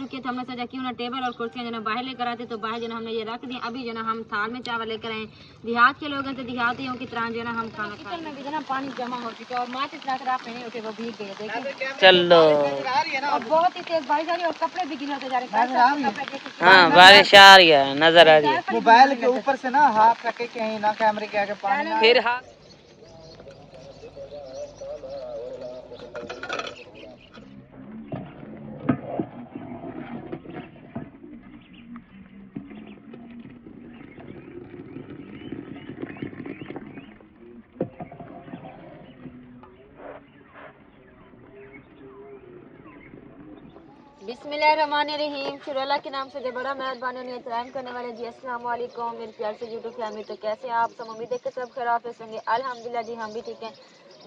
किया तो हमने सोचा क्यों ना टेबल और कुर्सियाँ जो ना बाहर लेकर आते, तो बाहर जो ना हमने ये रख दी। अभी जो ना हम थाल में चावल लेकर आए। देहात के लोग हैं तो देहातियों की तरह जो ना हम खाना किचन में भी जो ना पानी जमा हो चुका है और माँ इतना खराब नहीं उठे वो भीग गए। देखिए चलो और बहुत ही तेज बारिश आ रही है और कपड़े भी गिले होते जा रहे हैं। हाँ बारिश आ रही है, नजर आ रही है। मोबाइल के ऊपर से ना हाथ रखे कहीं ना कैमरे के आगे पानी ना फिर हाँ बिस्मिल्लाहिर्रहमानिर्रहीम। शुरू अल्लाह के नाम से जो बड़ा मेहरबानी और एहतराम करने वाले जी। अस्सलाम वालेकुम मेरे प्यार से यूट्यूब फैमिली। तो कैसे हैं आप सब? उम्मीद है कि सब खैरियत से होंगे। अल्हम्दुलिल्लाह जी हम भी ठीक हैं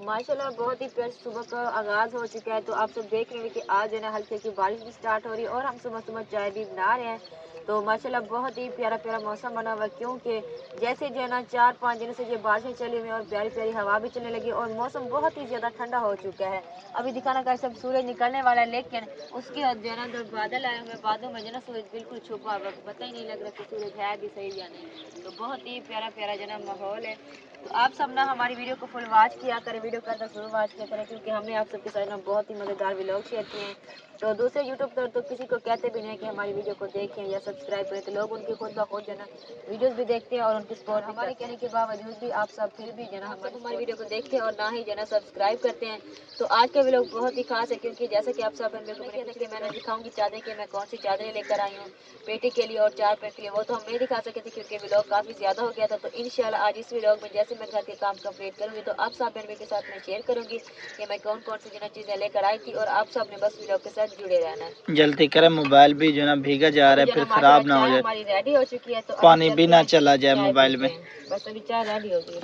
माशाल्लाह। बहुत ही प्यार सुबह का आगाज़ हो चुका है। तो आप सब देख रहे हैं कि आज जो है ना हल्की हल्की बारिश भी स्टार्ट हो रही है और हम सुबह सुबह चाय भी बना रहे हैं। तो माशाल्लाह बहुत ही प्यारा प्यारा मौसम बना हुआ है, क्योंकि जैसे जो है ना 4-5 दिनों से ये बारिशें चली हुई हैं और प्यारी प्यारी हवा भी चलने लगी और मौसम बहुत ही ज़्यादा ठंडा हो चुका है। अभी दिखाना का सब सूरज निकलने वाला है, लेकिन उसके बाद जो है ना जो बादल आए हुए बादलों में जो ना सूरज बिल्कुल छुपा हुआ, पता ही नहीं लग रहा कि सूरज है भी सही या नहीं। तो बहुत ही प्यारा प्यारा जो ना माहौल है। तो आप सब ना हमारी वीडियो को फुल वॉच किया करें, वीडियो का अंदर जरूर वॉच किया करें, क्योंकि हमने आप सबके साथ ना बहुत ही मज़ेदार व्लॉग शेयर किए हैं। तो दूसरे यूट्यूब पर तो किसी को कहते भी नहीं कि हमारी वीडियो को देखें या सब्सक्राइब करें, तो लोग उनकी खुद ब खुद जो ना वीडियोस भी देखते हैं और उनकी सपोर्ट हमारे कहने के बावजूद भी आप सब फिर भी जो ना हमारी वीडियो को देखते हैं और ना ही जो ना सब्सक्राइब करते हैं। तो आज का व्लॉग बहुत ही खास है, क्योंकि जैसा कि आप सब कि मैंने दिखाऊंगी चादर कि मैं कौन सी चादरें लेकर आई हूँ बेटे के लिए और 4 पेट के लिए। वो तो हम नहीं दिखा सके थे क्योंकि व्लॉग काफ़ी ज़्यादा हो गया था। तो इंशाल्लाह आज इस व्लॉग में जैसे मैं घर के काम कंप्लीट करूँगी तो आप सब बहन के साथ मैं शेयर करूँगी कि मैं कौन कौन सी जो चीज़ें लेकर आई थी, और आप सब ने बस व्लॉग के साथ जुड़े रहना है। जल्दी करें, मोबाइल भी जो ना भीगा जा रहा है, फिर खराब ना हो जाए, हमारी रेडी हो चुकी है। तो पानी भी ना चला जाए मोबाइल में। बस अभी चाय रेडी हो गई।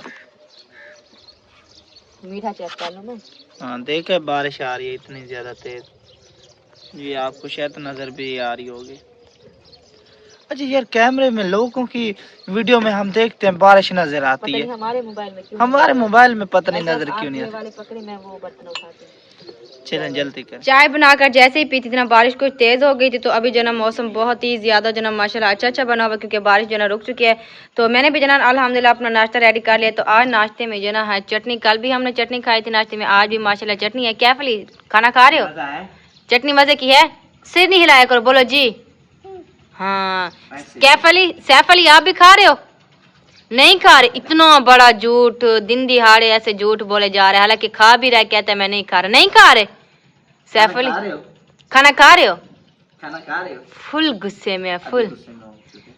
मीठा चेक कर लो मैं। हाँ देखे बारिश आ रही है इतनी ज्यादा तेज, ये आपको शायद नजर भी आ रही होगी। अच्छा यार, कैमरे में लोगों की वीडियो में हम देखते हैं बारिश नजर आती है, हमारे मोबाइल में क्यों? हमारे मोबाइल में पता नहीं नजर क्यों नहीं आती। वाले पकड़े मैं वो बर्तन उठाती हूँ। चलें जल्दी कर। चाय बनाकर जैसे ही पीती थी ना बारिश कुछ तेज हो गई थी। तो अभी जो ना मौसम बहुत ही ज्यादा जो ना माशाल्लाह अच्छा बना हुआ, क्योंकि बारिश जो ना रुक चुकी है। तो मैंने भी जो ना अल्हम्दुलिल्लाह अपना नाश्ता रेडी कर लिया। तो आज नाश्ते में जो ना है चटनी, कल भी हमने चटनी खाई थी नाश्ते में, आज भी माशाल्लाह चटनी है। क्या फली खाना खा रहे हो? चटनी मजे की है? सिर नहीं हिलाया करो, बोलो जी हाँ। कैफ अली, सैफ अली आप भी खा रहे हो? नहीं खा रहे? इतना बड़ा झूठ, दिन दिहाड़े ऐसे झूठ बोले जा रहे हैं, हालांकि खा भी रहा है, कहता है मैं नहीं खा रहा। नहीं खा रहे सैफ अली? खाना खा रहे हो? खाना खा रहे हो? फुल गुस्से में है, फुल।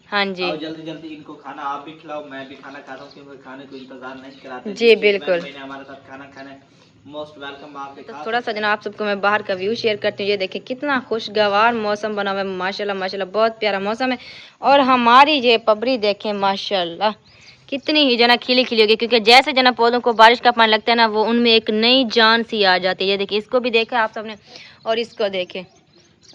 हाँ जी जल्दी जल्दी इनको खाना आप भी खिलाओ, मैं भी खाना खाता हूँ, क्योंकि खाने को इंतजार नहीं कराते जी बिल्कुल। हमारे साथ खाना खाने मोस्ट वेलकम। आपके तो थोड़ा सा जना आप सबको मैं बाहर का व्यू शेयर करती हूँ। ये देखिए कितना खुशगवार मौसम बना हुआ है, माशाल्लाह माशाल्लाह बहुत प्यारा मौसम है। और हमारी ये पबरी देखें माशाल्लाह कितनी ही जना खिली खिली होगी, क्योंकि जैसे जना पौधों को बारिश का पानी लगता है ना, वो उनमें एक नई जान सी आ जाती है। ये देखिए इसको भी देखा आप सबने और इसको देखें।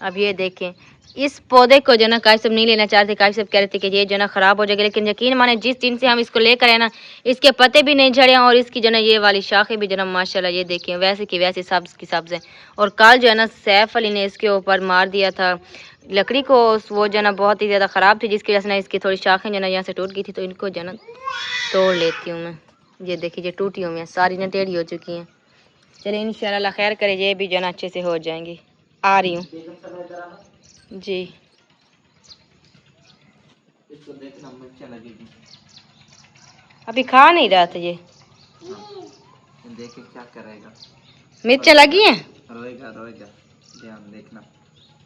अब ये देखें इस पौधे को जो ना काश सब नहीं लेना चाहते, काश सब कह रहे थे कि ये जो ना ख़राब हो जाएगा, लेकिन यकीन माने जिस दिन से हम इसको लेकर आए ना, इसके पत्ते भी नहीं झड़े और इसकी जो ना ये वाली शाखें भी जो ना माशाल्लाह ये देखें वैसे की वैसे सब्ज़ की सब्ज़ हैं। और कल जो है ना सैफ अली ने इसके ऊपर मार दिया था लकड़ी को, वो जो ना बहुत ही ज़्यादा ख़राब थी, जिसकी वजह से ना इसकी थोड़ी शाखें जो ना यहाँ से टूट गई थी। तो इनको जो ना तोड़ लेती हूँ मैं। ये देखिए ये टूटी हुई हैं सारी ना टेढ़ी हो चुकी हैं। चलिए इंशाल्लाह खैर करे, ये भी जो ना अच्छे से हो जाएंगी। आ रही हूँ जी। इसको देखना मिर्चा लगेगी। अभी खा नहीं रहा था ये, देखे क्या करेगा। मिर्चा लगी हैं? रोएगा रोएगा, ध्यान देखना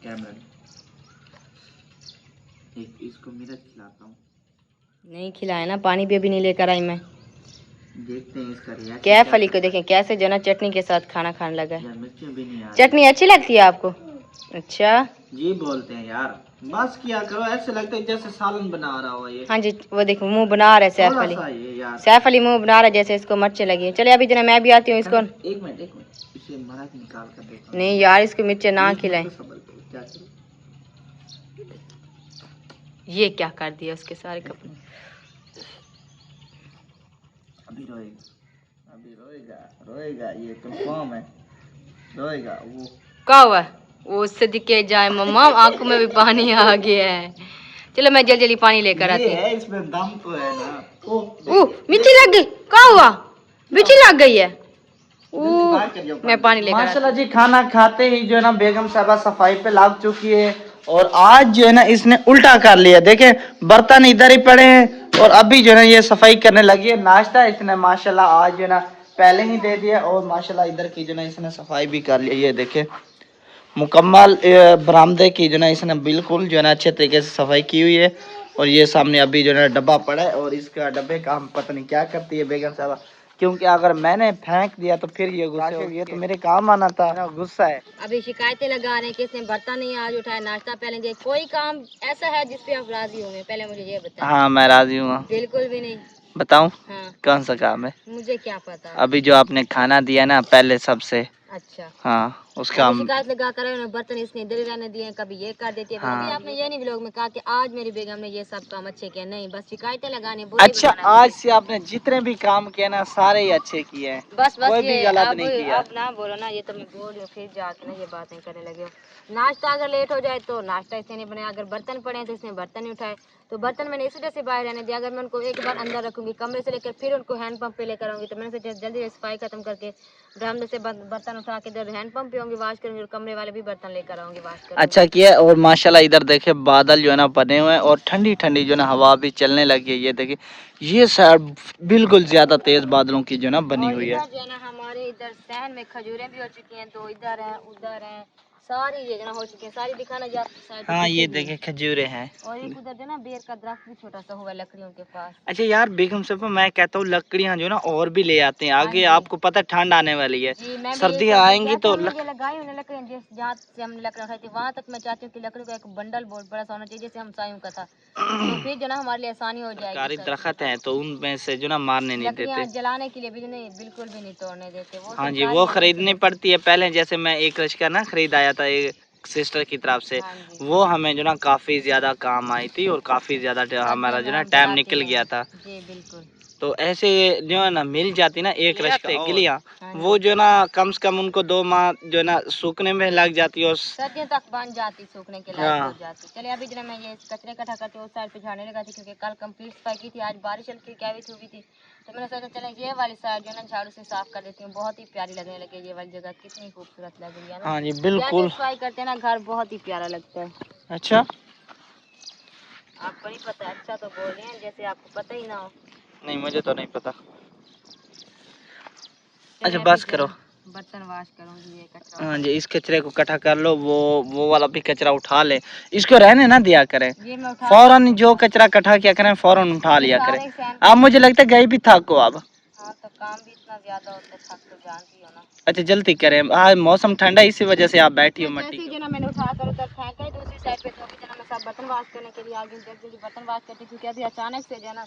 कैमरा में। एक इसको मिर्च खिलाता हूँ। नहीं खिलाया ना, पानी भी अभी नहीं लेकर आई मैं। देखते हैं इसका रिएक्शन। कैफ अली को देखें कैसे जो ना चटनी के साथ खाना खाने लगा है। मिर्च भी नहीं आ चटनी अच्छी लगती है आपको? अच्छा जी बोलते हैं यार, बस किया करो, ऐसे लगता है जैसे सालन बना रहा हो ये। हाँ जी वो देखो मुंह बना रहा है सैफ अली। सैफ अली मुंह बना रहा है जैसे इसको मिर्चें लगी हैं। चलिए अभी जना मैं भी आती हूँ इसको। एक मिनट इसे मरा के निकाल कर देखो। नहीं यार इसको मिर्चें ना खिलाएं। ये क्या कर दिया उसके सारे कपड़े। अभी रोएगा, अभी रोएगा रोएगा, ये कंफर्म है रोएगा। वो क्या हुआ? वो सदके जाए मम्मा, आंखों में भी पानी आ गया है। चलो मैं जल्दी जल्दी पानी लेकर आती हूँ। इसमें दम तो है ना। मिर्ची लग गई, क्या हुआ? मिर्ची लग गई है। मैं पानी लेकर माशाल्लाह जी, खाना खाते ही जो है ना बेगम साहबा सफाई पे लग चुकी है। और आज जो है ना इसने उल्टा कर लिया, देखे बर्तन इधर ही पड़े हैं और अभी जो है ना ये सफाई करने लगी है। नाश्ता इसने माशाल्लाह आज जो है ना पहले ही दे दिया और माशाल्लाह इधर की जो है ना इसने सफाई भी कर ली। ये देखे मुकम्मल बरामदे की जो है ना इसने बिल्कुल जो है ना अच्छे तरीके से सफाई की हुई है। और ये सामने अभी जो है ना डब्बा पड़ा है और इसका डब्बे का हम पता नहीं क्या करती है बेगम साहबा, क्योंकि अगर मैंने फेंक दिया तो फिर ये गुस्सा होगी। ये तो मेरे काम आना था ना, गुस्सा है। अभी शिकायतें लगा रहे हैं कि इसने बर्तन नहीं आज उठाया, नाश्ता पहले दिया। कोई काम ऐसा है जिसपे आप राजी होंगे? पहले मुझे ये बताएं। हाँ मैं राजी हूँ। बिल्कुल भी नहीं। बताऊं हाँ, कौन सा काम है? मुझे क्या पता। अभी जो आपने खाना दिया ना पहले सबसे, अच्छा, हाँ उसका अभी शिकायत लगा कर उन्हें बर्तन इसने इधर ही रहने दिए, कभी ये कर देती है। हाँ। अभी आपने ये नहीं व्लॉग में कहा कि आज मेरी बेगम ने ये सब काम अच्छे किया, नहीं बस शिकायतें लगाने, बुरी अच्छा बनाना। आज से आपने जितने भी काम किए ना सारे ही अच्छे किए हैं, बस बस कोई भी ये गलत अब नहीं किया। अब ना बोलो ना, ये तो मैं बोल रही हूँ, फिर जाके ना ये बातें करने लगे हो। नाश्ता अगर लेट हो जाए तो नाश्ता इसने नहीं बनाया, अगर बर्तन पड़े हैं तो इसने बर्तन नहीं उठाए। तो बर्तन मैंने इस वजह से बाहर रहने दिया, अगर मैं उनको एक बार अंदर रखूंगी कमरे से लेकर फिर उनको हैंड पंप पे लेकर आऊंगी, तो मैंने सोचा जल्दी सफाई खत्म करके बरामदे से बर्तन उठा के इधर हैंड पंप पे होंगी वाश करूंगी और कमरे वाले भी बर्तन लेकर आऊंगी वाश करूंगी। अच्छा किया। और माशाल्लाह इधर देखे बादल जो है ना बने हुए हैं और ठंडी ठंडी जो है ना हवा भी चलने लगी है। ये देखिए ये साइड बिल्कुल ज्यादा तेज बादलों की जो है ना बनी हुई है। जो है ना हमारे इधर सहन में खजूरें भी हो चुकी हैं, दो इधर हैं उधर हैं, सारी ये जो ना हो चुकी है, सारी दिखाना जो आपकी साइड पे हाँ ये दिखेगी। देखे खजूरे हैं। और एक उधर जो ना बेर का दरख्त भी छोटा सा हुआ है लकड़ियों के पास। अच्छा यार बेगम साहब मैं कहता हूँ लकड़ियाँ जो ना और भी ले आते हैं आगे, आपको पता है ठंड आने वाली है, जी, मैं भी सर्दियाँ आएंगी तो ये लगाई उन्हें लकड़ियाँ, जिस जहाँ से हमने लकड़ी उठाई थी वहाँ तक मैं चाहती हूँ कि लकड़ी का एक बंडल बहुत बड़ा सा होना चाहिए जैसे हमसायों का था, तो फिर जो ना हमारे लिए आसानी हो जाएगी। सरकारी दरख्त है तो उनमें से जो ना मारने नहीं लकड़ियाँ देते। जलाने के लिए भी नहीं, बिल्कुल भी नहीं तोड़ने देते वो। हाँ जी वो खरीदनी पड़ती है पहले, जैसे मैं एक रचका ना खरीद आया था एक सिस्टर की तरफ से, हाँ जी। वो हमें जो ना काफी ज्यादा काम आई थी और काफी ज्यादा हमारा जो ना टाइम निकल गया था। जी बिल्कुल। तो ऐसे जो है ना मिल जाती ना एक रचका गिलियाँ, हाँ वो जो ना कम से कम उनको 2 माह जो है ना सूखने में लग जाती है और सर्दियों तक बन जाती, सूखने के लायक हो जाती। चलिए अभी जो ना मैं ये कचरे इकट्ठा करके उस साइड पे झाड़ने लगा थी, क्योंकि कल कंप्लीट सफाई की थी, आज बारिश हल्की क्या हुई थी, तो मैंने सोचा चले ये वाली साइड जो ना झाड़ू से साफ कर देती हूँ। बहुत ही प्यारी लगने लगी ये वाली जगह, कितनी खूबसूरत लग रही है ना। हाँ जी बिल्कुल सफाई करते हैं ना घर बहुत ही प्यारा लगता है। अच्छा आपको नहीं पता? अच्छा तो बोल रहे हैं जैसे आपको पता ही ना हो। नहीं मुझे तो नहीं पता। अच्छा बस करो, बर्तन वाश करूंगी ये कचरा। हाँ जी इस कचरे को इकट्ठा कर लो, वो वाला भी कचरा उठा ले, इसको रहने ना दिया करें, फौरन जो कचरा इकट्ठा किया करें फौरन उठा लिया करें। अब मुझे लगता है गई भी थको अब। हाँ तो काम भी इतना ज्यादा होता है, थक तो जानती हो ना। अच्छा जल्दी करें, आज मौसम ठंडा इसी वजह से आप बैठी हो मट्टी जो ना मैंने उठा कर उधर फेंका है दूसरी साइड पे, तो अभी जो ना मैं सब बर्तन वाश करने के लिए आ गई, जल्दी बर्तन वाश करती, क्योंकि अभी अचानक से जो ना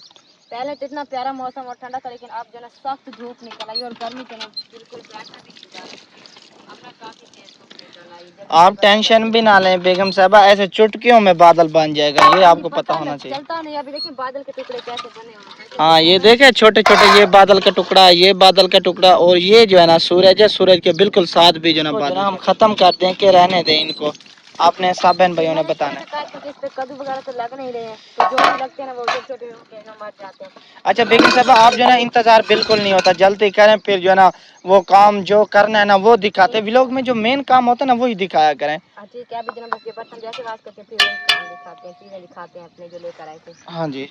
पहले तो इतना प्यारा मौसम और ठंडा था, लेकिन अब जो ना सख्त धूप निकल आई और गर्मी जो ना बिल्कुल बैठा भी नहीं जा रहा। अब ना काफी तेज धूप निकल आई। आप टेंशन भी ना लें बेगम साहबा, ऐसे चुटकियों में बादल बन जाएगा, ये आपको पता होना चाहिए। चलता नहीं। अभी देखिए बादल के टुकड़े कैसे बने हुए हैं। हाँ ये देखे छोटे छोटे, ये बादल का टुकड़ा, ये बादल का टुकड़ा, और ये जो है ना सूरज है, सूरज के बिल्कुल साथ भी जो ना बादल। हम खत्म करते हैं कि रहने दें इनको, आपने सब बहन भाइयों ने बताना है। क्योंकि इस पे कद्दू वगैरह तो लग नहीं रहे हैं, तो जो भी लगते हैं ना वो छोटे छोटे होके ना मर जाते हैं। अच्छा बेगम साहब आप जो है ना इंतजार बिल्कुल नहीं होता, जल्दी करें, फिर जो है ना वो काम जो करना है ना वो दिखाते, व्लॉग में जो मेन काम होता है ना वही दिखाया करें। ठीक है अभी जो बस ये बर्तन जैसे वाश करते हैं फिर वही काम दिखाते हैं, चीजें दिखाते हैं अपने जो लेकर आए थे। हाँ जी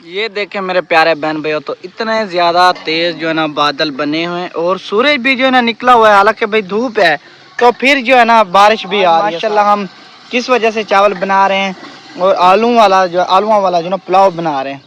ये देखें मेरे प्यारे बहन भैया, तो इतने ज्यादा तेज जो है ना बादल बने हुए हैं और सूरज भी जो है ना निकला हुआ है, हालांकि भाई धूप है, तो फिर जो है ना बारिश भी आ रही है। माशाल्लाह हम किस वजह से चावल बना रहे हैं और आलू वाला जो ना पुलाव बना रहे हैं,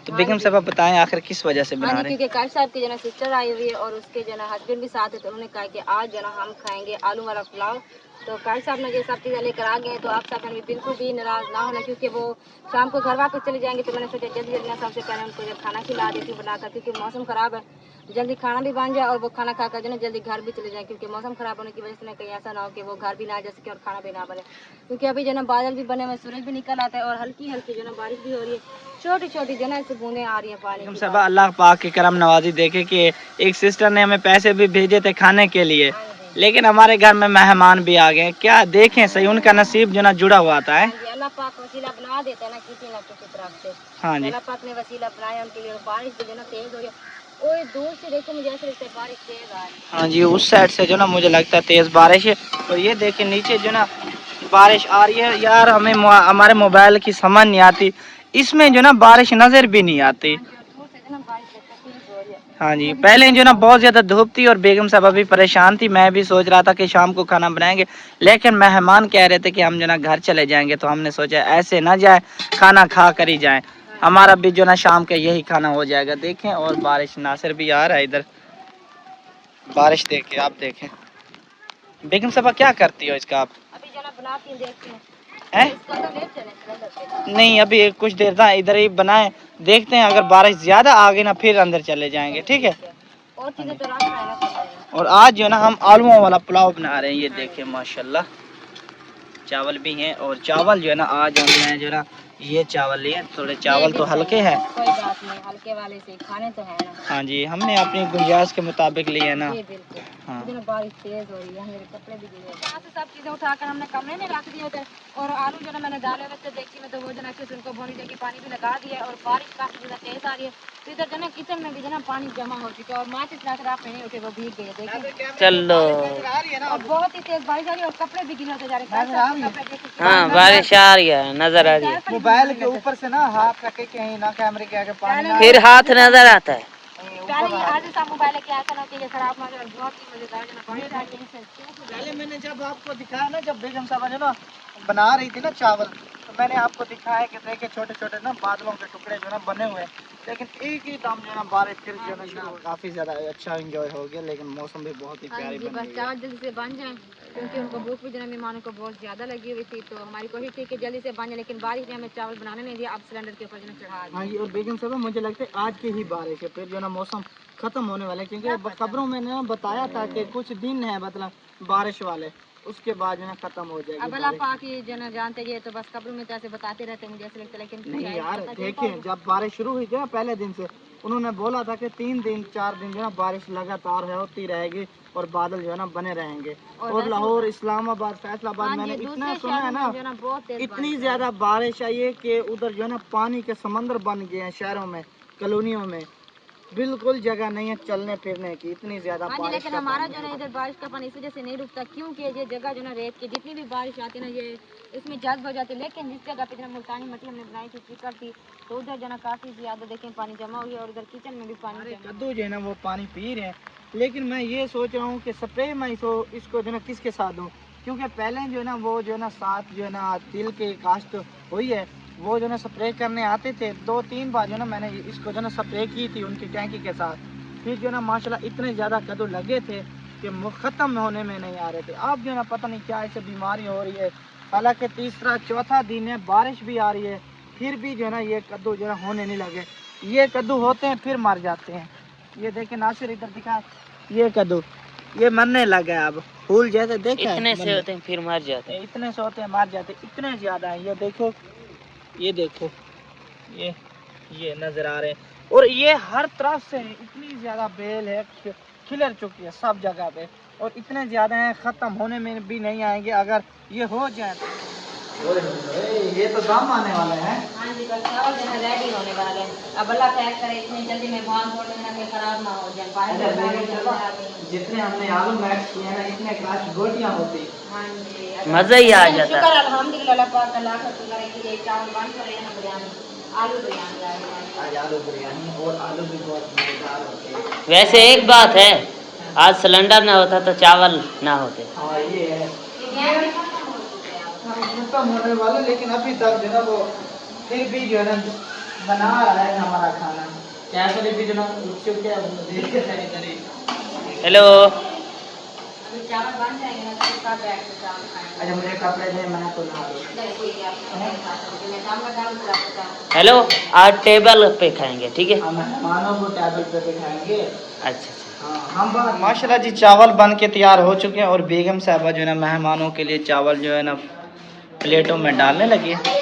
तो बेगम साहब बताएं आखिर किस वजह से बना रहे हैं? क्योंकि काश साहब की जो ना सिस्टर आई हुई है और उसके जो ना हस्बैंड भी साथ है, तो उन्होंने कहा कि आज जो ना हम खाएंगे आलू वाला पुलाव। तो काश साहब ने ये सब चीज़ें लेकर आ गए हैं, तो आप सब भी बिल्कुल भी नाराज़ ना होना, क्योंकि वो शाम को घर वापस चले जाएंगे, तो मैंने सोचा जल्दी जल्दी सबसे पहले उनको जब खाना खिला देती हूँ बनाकर, क्योंकि मौसम ख़राब है। जल्दी खाना भी बन जाए और वो खाना खाकर जो ना जल्दी घर भी चले जाए, क्योंकि मौसम खराब होने की वजह से ना कहीं ऐसा ना हो कि वो घर भी ना जा सके और खाना भी ना बने, क्योंकि अभी जो ना बादल भी बने हुए, सूरज भी निकल आता है और हल्की हल्की जो ना बारिश भी हो रही है, छोटी छोटी जो ना ऐसे बूंदें आ रही है पानी की। सब अल्लाह पाक की करम नवाजी देखे कि एक सिस्टर ने हमें पैसे भी भेजे थे खाने के लिए, लेकिन हमारे घर में मेहमान भी आ गए। क्या देखें सही, उनका नसीब जो ना जुड़ा हुआ था है। अल्लाह पाक वसीला बना देता है ना किसी तरफ से। हाँ जी, अल्लाह पाक ने वसीला बनाया उनके लिए। बारिश भी जो ना तेज हो रही है, ओए दूर से देखो मुझे ऐसा लगता है बारिश तेज आ रही है। हाँ जी, उस साइड से जो ना मुझे लगता है तेज बारिश है। और ये देखिए नीचे जो ना बारिश आ रही है यार, हमें हमारे मोबाइल की समझ नहीं आती, इसमें जो ना बारिश नजर भी नहीं आती। दूर से जो ना बारिश तेज हो रही है। हाँ जी, पहले जो ना बहुत ज्यादा धूप थी और बेगम साहब अभी परेशान थी। मैं भी सोच रहा था कि शाम को खाना बनाएंगे, लेकिन मेहमान कह रहे थे कि हम जो ना घर चले जाएंगे, तो हमने सोचा ऐसे ना जाए, खाना खा कर ही जाएं। हमारा भी जो ना शाम के यही खाना हो जाएगा। देखें, और बारिश नासिर भी आ रहा है इधर, बारिश देखे आप देखें। बेगम साहब क्या करती हो इसका आप? अभी जो ना बनाती हूँ, देखती हूँ। हैं? इसको तो ले चले सिलेंडर पे। नहीं, अभी कुछ देर था इधर ही बनाए, देखते हैं अगर बारिश ज्यादा आ गई ना फिर अंदर चले जाएंगे, ठीक है। और चीजें तो रख रहा है ना फिर। और आज जो ना हम आलूओं वाला पुलाव बना रहे हैं, ये देखिए माशाल्लाह। चावल भी हैं, और चावल जो है ना आज हमने जो ना ये चावल लिए, थोड़े चावल तो हल्के हैं। कोई बात नहीं, हल्के वाले से खाने तो है ना। हाँ जी, हमने अपनी गुंजाइश के मुताबिक लिए ना। जी बिल्कुल। हाँ। इधर बारिश तेज हो रही है, मेरे कपड़े भी गिरे। यहाँ से सब चीजें उठाकर हमने कमरे में रख दिए थे, और आलू जो ना मैंने डाले हुए थे देखी में, तो वो जो ना अच्छे से उनको भून के पानी भी लगा दिया, और बारिश काफी ज्यादा तेज आ रही है, तो इधर जो ना किचन में भी जो ना पानी जमा हो चुका है, और माचिस लाकर आप नहीं उठे वो भीग गए देखिए। चलो, और बहुत ही तेज बारिश आ रही है और कपड़े भी गिले होते जा रहे हैं। हाँ बारिश आ रही है, नजर आ रही है। मोबाइल के ऊपर से ना हाथ रखे कहीं ना कैमरे के आगे पानी ना फिर हाथ नजर आता है। पहले ये आज सा मोबाइल लेके आया था ना कि ये खराब ना हो जाए, बहुत ही मजेदार जो ना बारिश आ रही है। पहले मैंने जब आपको दिखाया ना, जब बेगम साहब जो ना बना रही थी ना चावल, तो मैंने आपको दिखाया कि देखे छोटे छोटे ना बादलों के टुकड़े जो ना बने हुए हैं, लेकिन एक ही दम जो ना बारिश फिर जो ना शुरू, काफी ज्यादा अच्छा एंजॉय हो गया, लेकिन मौसम भी बहुत ही प्यारी बन बस गई है। चावल जल्दी से बन जाए, क्योंकि उनको भूख भी जो ना मेहमानों को बहुत ज्यादा लगी हुई थी, तो हमारी कोशिश थी कि जल्दी से बन जाए, लेकिन बारिश ने हमें चावल बनाने नहीं दिया। अब सिलेंडर के ऊपर जो ना चढ़ा दिया। हाँ जी, और बेगम साहब मुझे लगता है आज की ही बारिश है, फिर जो ना मौसम खत्म होने वाला है, क्योंकि खबरों में ना बताया था कि कुछ दिन है मतलब बारिश वाले, उसके बाद जो ना खत्म हो जाएगी। अब अल्लाह पाक ही जो ना जानते ये तो बस खबरों में तो ऐसे बताते रहते हैं, मुझे ऐसा लगता है, लेकिन नहीं शायद यार पता चलता देखिए, होगा। जब बारिश शुरू हुई थी ना पहले दिन से, उन्होंने बोला था कि 3 दिन 4 दिन जो ना बारिश लगातार होती रहेगी और बादल जो है ना बने रहेंगे। और लाहौर, इस्लामाबाद, फैसलाबाद, हाँ मैंने जी, इतना दूसरे सुना है शहरों ना, में जो ना बहुत तेज इतनी बारिश ज्यादा बारिश आई है कि उधर जो है ना पानी के समंदर बन गए हैं शहरों में, कॉलोनियों में, बिल्कुल जगह नहीं है चलने फिरने की, इतनी ज्यादा हाँ जी, बारिश लेकिन का हमारा पानी जो है। ना इधर बारिश का पानी इस वजह से नहीं रुकता, क्योंकि ये जगह जो ना रेत की, जितनी भी बारिश आती है ना ये इसमें जज्ब हो जाती है, लेकिन जिस जगह पे जो ना मुल्तानी मिट्टी हमने बनाई थी चिकट थी, तो उधर जो ना काफी ज्यादा देखें पानी जमा हो गया, और उधर किचन में भी पानी जमा। कद्दू जो है ना वो पानी पी रहे हैं, लेकिन मैं ये सोच रहा हूँ कि स्प्रे मैं इसको जो ना किसके साथ दूँ, क्योंकि पहले जो है ना वो जो है ना साथ जो है ना तिल के काश्त हुई है, वो जो ना स्प्रे करने आते थे, 2-3 बार जो ना मैंने इसको जो ना स्प्रे की थी उनकी टैंकी के साथ, फिर जो ना माशाल्लाह इतने ज़्यादा कद्दू लगे थे कि ख़त्म होने में नहीं आ रहे थे। अब जो ना पता नहीं क्या ऐसे बीमारी हो रही है, हालांकि तीसरा चौथा दिन है, बारिश भी आ रही है, फिर भी जो है ना ये कद्दू जो है होने नहीं लगे। ये कद्दू होते हैं फिर मर जाते हैं। ये देखे नासिर इधर दिखा, ये कद्दू ये मरने लगा है अब, फूल जैसे देखा है, इतने से होते हैं फिर मर जाते हैं। इतने से होते हैं मर जाते हैं, इतने ज्यादा है। ये देखो, ये देखो, ये नजर आ रहे हैं, और ये हर तरफ से इतनी ज्यादा बेल है, खिलर चुकी है सब जगह पे, और इतने ज्यादा हैं खत्म होने में भी नहीं आएंगे अगर ये हो जाए तो। ये तो दाम आने वाले हैं। हाँ जी, बस चावल जो है रेडी होने वाले हैं। अब अल्लाह खैर करे इतनी जल्दी मेहमान छोड़ देना कि खराब ना हो जाए। बाहर जितने हमने आलू मैच किए हैं ना, इतने काश गोटियां होती। हाँ जी, मजा ही आ जाता। शुक्र अल्हम्दुलिल्लाह अल्लाह पाक का लाख शुक्र है कि ये चावल बन कर रहे हैं, बिरयानी आलू बिरयानी आ रही है। आज आलू बिरयानी, और आलू भी बहुत मजेदार होते हैं। वैसे एक बात है, आज सिलेंडर ना होता तो चावल ना होते। हाँ ये है, खत्म होने वाले, लेकिन अभी तक जो है वो फिर भी जो है ना बना रहा है हमारा खाना, कैसे भी जो ना उत्सुक है वो देख रहे हैं। हेलो, ये चावल बन जाएंगे ना तो साथ बैठ के चावल खाएंगे। अच्छा मुझे कपड़े दे, मैं तो नहा लूं। नहीं कोई नहीं, आप नहीं खा सकते, मैं काम का डाल कर आपको बताऊं। हेलो, आज टेबल पे खाएंगे, ठीक है? हम मेहमानों को टेबल पे बिठाएंगे। अच्छा अच्छा। हाँ, हम माशाल्लाह जी चावल बन के तैयार हो चुके हैं और बेगम साहबा जो है ना मेहमानों के लिए चावल जो है ना प्लेटों में डालने लगी है।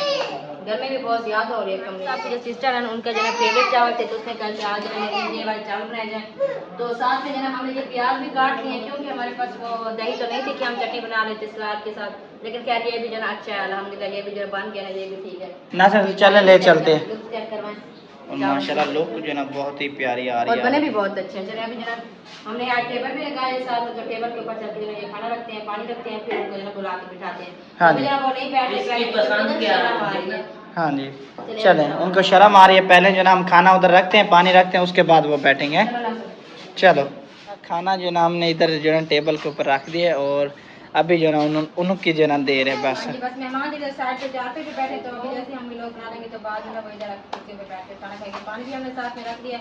घर में भी बहुत याद हो रही है कमरे। आपकी जो सिस्टर है उनका जो है फेवरेट चावल थे तो उसने कल आज ये वाले चावल बनाए जाए, तो साथ में जो है हमने ये प्याज भी काट लिए हैं क्योंकि हमारे पास वो दही तो नहीं थी कि हम चटनी बना लेते सलाद के साथ, लेकिन खैर ये भी जो है अच्छा है अल्हम्दुलिल्लाह, ये भी जो बन गया है, ये भी ठीक है ना सर चले ले चलते हैं। लुत्फ चेक करवाएं। और माशाल्लाह लोग जो है ना बहुत ही प्यारी आ रही और है। बने भी बहुत अच्छे हैं। चलिए अभी जो है हमने आज टेबल भी लगाए साथ में, जो टेबल के ऊपर चलते हैं ये खाना रखते हैं, पानी रखते हैं, फिर उनको जो है बुला के बिठाते हैं। हाँ अभी जी। जो है वो नहीं बैठे, हाँ जी चलें, उनको शर्म आ रही है। पहले जो है ना हम खाना उधर रखते हैं, पानी रखते हैं, उसके बाद वो बैठेंगे। चलो खाना जो है ना हमने इधर जो है ना टेबल के ऊपर रख दिया और अभी जो है ना उनकी जो है ना देर है बस। बस मेहमान इधर साइड पे जाते भी बैठे, तो अभी जैसे हम भी लोग बना लेंगे तो बाद में वो इधर कुर्सी पे बैठ के खाना खाएंगे। पानी भी हमने साथ में रख दिया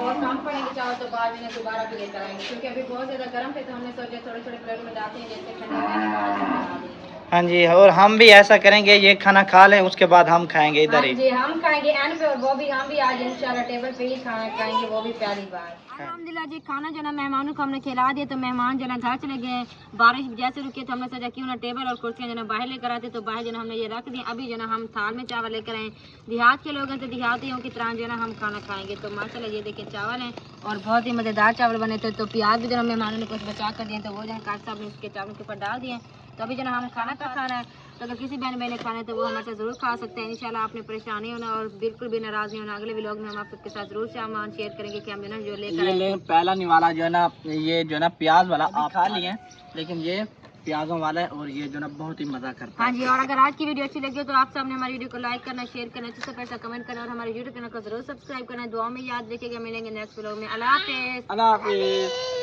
और काम पड़ेंगे चावल तो बाद में दोबारा भी लेकर आएंगे क्योंकि अभी बहुत ज़्यादा गर्म थे, तो हमने सोचा थोड़े थोड़े प्लेट में डालते हैं जैसे ठंडे हो गए। हाँ जी, और हम भी ऐसा करेंगे, ये खाना खा लें उसके बाद हम खाएंगे इधर ही। जी हम खाएंगे एंड पे, और वो भी हम भी आज इंशाल्लाह टेबल पे ही खाना खाएंगे, वो भी पहली बार। अल्हम्दुलिल्लाह जी खाना जो ना मेहमानों को हमने खिला दिया, तो मेहमान जो ना घर चले गए। बारिश जैसे रुकी तो हमने सोचा क्यों ना टेबल और कुर्सियाँ जो ना बाहर लेकर आते, तो बाहर जो ना हमने ये रख दी। अभी जो ना हम थाल में चावल लेकर आए, देहात के लोग हैं तो देहातियों की तरह जो ना हम खाना खाएंगे। तो माशाल्लाह ये देखिए चावल हैं और बहुत ही मज़ेदार चावल बने थे। तो प्याज भी जो ना मेहमानों ने कुछ बचा कर दिए, तो वो जो है काट साहब ने उसके चावल के ऊपर डाल दिए। तो अभी जो ना हम खाना का खाना है, तो अगर किसी बहन भाई ने खाना है तो वो हमारे साथ ज़रूर खा सकते हैं। इंशाल्लाह आपने परेशानी होना और बिल्कुल भी नाराज़ नहीं होना। अगले व्लॉग में हम आप सबके साथ ज़रूर सामान शेयर करेंगे कि हम जो ना जो लेकर आए। पहला निवाला जो है ना, ये जो है ना प्याज वाला आप खा लिए हैं, लेकिन ये प्याजों वाला है और ये जो ना बहुत ही मज़ा करता है। हाँ जी, और अगर आज की वीडियो अच्छी लगी हो तो आप सबने हमारी वीडियो को लाइक करना, शेयर करना, अच्छे से पैसा कमेंट करना और हमारे यूट्यूब चैनल को जरूर सब्सक्राइब करना। दुआ में याद रखिएगा, मिलेंगे नेक्स्ट व्लॉग में। अल्लाह हाफिज़। अल्लाह हाफिज़।